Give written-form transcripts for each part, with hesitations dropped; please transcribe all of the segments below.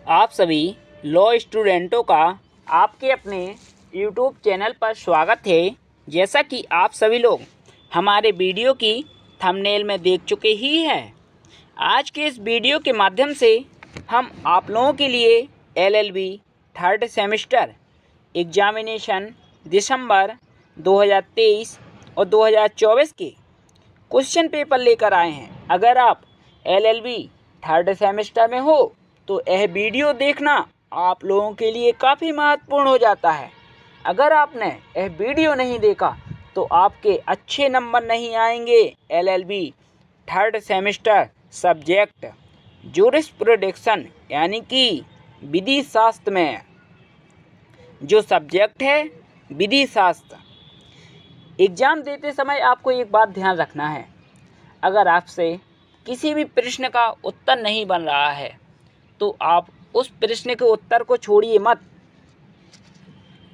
आप सभी लॉ स्टूडेंटों का आपके अपने यूट्यूब चैनल पर स्वागत है। जैसा कि आप सभी लोग हमारे वीडियो की थंबनेल में देख चुके ही हैं, आज के इस वीडियो के माध्यम से हम आप लोगों के लिए LLB थर्ड सेमेस्टर एग्जामिनेशन दिसंबर 2023 और 2024 के क्वेश्चन पेपर लेकर आए हैं। अगर आप LLB थर्ड सेमेस्टर में हो तो यह वीडियो देखना आप लोगों के लिए काफ़ी महत्वपूर्ण हो जाता है। अगर आपने यह वीडियो नहीं देखा तो आपके अच्छे नंबर नहीं आएंगे LLB third semester subject jurisprudence यानी कि विधि शास्त्र में। जो सब्जेक्ट है विधि शास्त्र, एग्ज़ाम देते समय आपको एक बात ध्यान रखना है, अगर आपसे किसी भी प्रश्न का उत्तर नहीं बन रहा है तो आप उस प्रश्न के उत्तर को छोड़िए मत,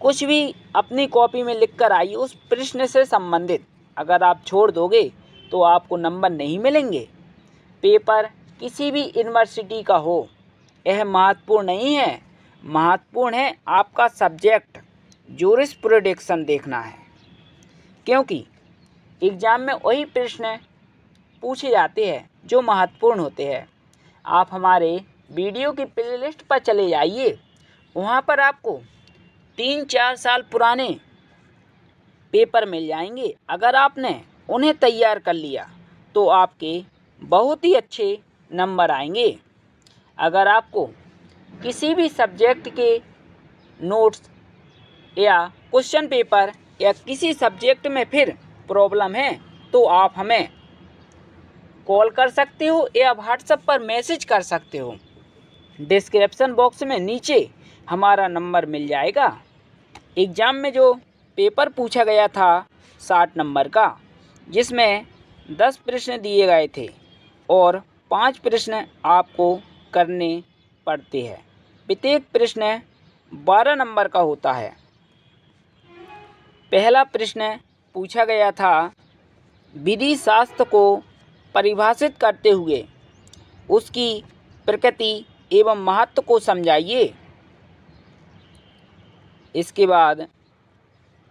कुछ भी अपनी कॉपी में लिख कर आइए उस प्रश्न से संबंधित। अगर आप छोड़ दोगे तो आपको नंबर नहीं मिलेंगे। पेपर किसी भी यूनिवर्सिटी का हो, यह महत्वपूर्ण नहीं है, महत्वपूर्ण है आपका सब्जेक्ट ज्यूरिस्प्रूडेंस देखना है, क्योंकि एग्ज़ाम में वही प्रश्न पूछे जाते हैं जो महत्वपूर्ण होते हैं। आप हमारे वीडियो की प्लेलिस्ट पर चले जाइए, वहाँ पर आपको 3-4 साल पुराने पेपर मिल जाएंगे। अगर आपने उन्हें तैयार कर लिया तो आपके बहुत ही अच्छे नंबर आएंगे। अगर आपको किसी भी सब्जेक्ट के नोट्स या क्वेश्चन पेपर या किसी सब्जेक्ट में फिर प्रॉब्लम है तो आप हमें कॉल कर सकते हो या व्हाट्सएप पर मैसेज कर सकते हो। डिस्क्रिप्शन बॉक्स में नीचे हमारा नंबर मिल जाएगा। एग्ज़ाम में जो पेपर पूछा गया था 60 नंबर का, जिसमें 10 प्रश्न दिए गए थे और 5 प्रश्न आपको करने पड़ते हैं। प्रत्येक प्रश्न 12 नंबर का होता है। पहला प्रश्न पूछा गया था, विधि शास्त्र को परिभाषित करते हुए उसकी प्रकृति एवं महत्व को समझाइए। इसके बाद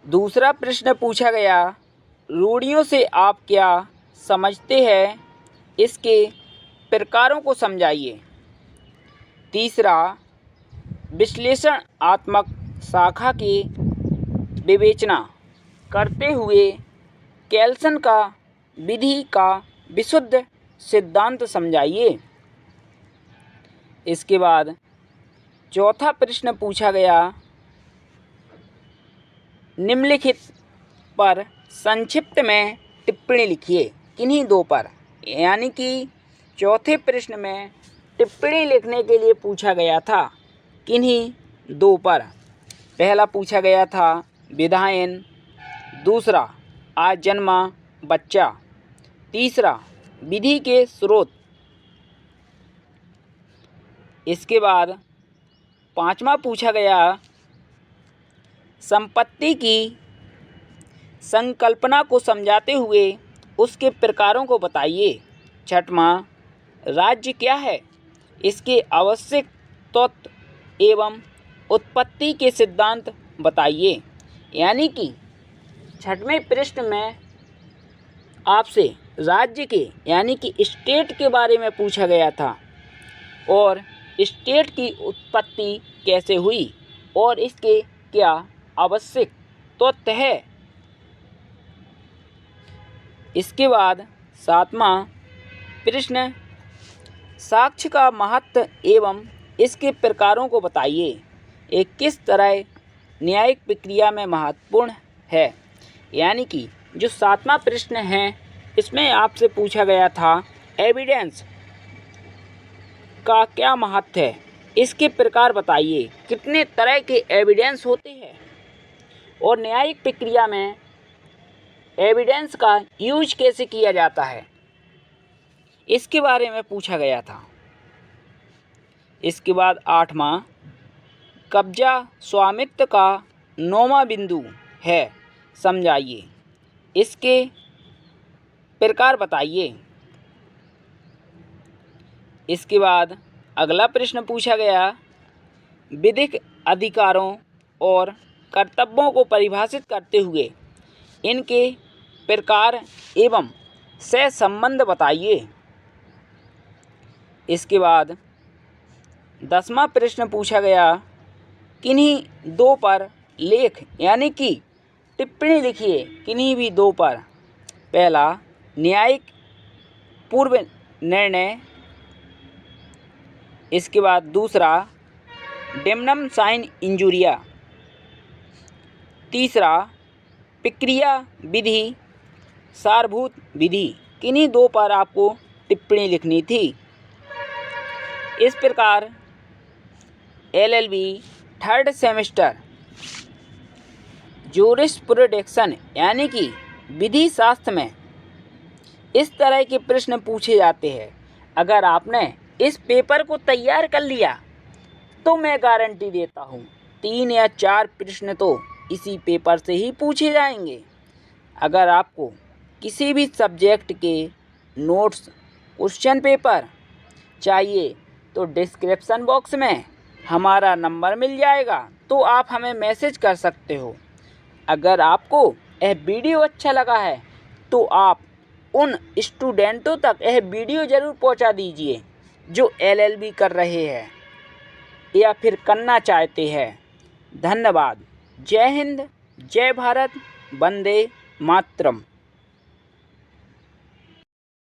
दूसरा प्रश्न पूछा गया, रूढ़ियों से आप क्या समझते हैं, इसके प्रकारों को समझाइए। तीसरा, विश्लेषणात्मक शाखा की विवेचना करते हुए केल्सन का विधि का विशुद्ध सिद्धांत समझाइए। इसके बाद चौथा प्रश्न पूछा गया, निम्नलिखित पर संक्षिप्त में टिप्पणी लिखिए, किन्हीं दो पर। यानी कि चौथे प्रश्न में टिप्पणी लिखने के लिए पूछा गया था किन्हीं दो पर। पहला पूछा गया था विधायन, दूसरा आज जन्मा बच्चा, तीसरा विधि के स्रोत। इसके बाद पांचवा पूछा गया, संपत्ति की संकल्पना को समझाते हुए उसके प्रकारों को बताइए। छठवां, राज्य क्या है, इसके आवश्यक तत्व एवं उत्पत्ति के सिद्धांत बताइए। यानी कि छठवें प्रश्न में आपसे राज्य के यानी कि स्टेट के बारे में पूछा गया था और स्टेट की उत्पत्ति कैसे हुई और इसके क्या आवश्यक तत्व है। इसके बाद सातवां प्रश्न, साक्ष्य का महत्व एवं इसके प्रकारों को बताइए, ये किस तरह न्यायिक प्रक्रिया में महत्वपूर्ण है। यानी कि जो सातवां प्रश्न है इसमें आपसे पूछा गया था एविडेंस का क्या महत्व है, इसके प्रकार बताइए, कितने तरह के एविडेंस होते हैं और न्यायिक प्रक्रिया में एविडेंस का यूज कैसे किया जाता है, इसके बारे में पूछा गया था। इसके बाद आठवां, कब्जा स्वामित्व का 9वां बिंदु है, समझाइए, इसके प्रकार बताइए। इसके बाद अगला प्रश्न पूछा गया, विधिक अधिकारों और कर्तव्यों को परिभाषित करते हुए इनके प्रकार एवं से संबंध बताइए। इसके बाद 10वां प्रश्न पूछा गया, किन्हीं दो पर लेख यानी कि टिप्पणी लिखिए किन्हीं भी दो पर। पहला, न्यायिक पूर्व निर्णय। इसके बाद दूसरा, डेमनम साइन इंजुरिया। तीसरा, प्रक्रिया विधि सारभूत विधि। किन्हीं दो पर आपको टिप्पणी लिखनी थी। इस प्रकार LLB थर्ड सेमेस्टर ज्यूरिस्प्रूडेंस यानी कि विधि शास्त्र में इस तरह के प्रश्न पूछे जाते हैं। अगर आपने इस पेपर को तैयार कर लिया तो मैं गारंटी देता हूँ 3 या 4 प्रश्न तो इसी पेपर से ही पूछे जाएंगे। अगर आपको किसी भी सब्जेक्ट के नोट्स, क्वेश्चन पेपर चाहिए तो डिस्क्रिप्शन बॉक्स में हमारा नंबर मिल जाएगा, तो आप हमें मैसेज कर सकते हो। अगर आपको यह वीडियो अच्छा लगा है तो आप उन स्टूडेंटों तक यह वीडियो ज़रूर पहुंचा दीजिए जो LLB कर रहे हैं या फिर करना चाहते हैं। धन्यवाद। जय हिंद, जय भारत, वंदे मातरम।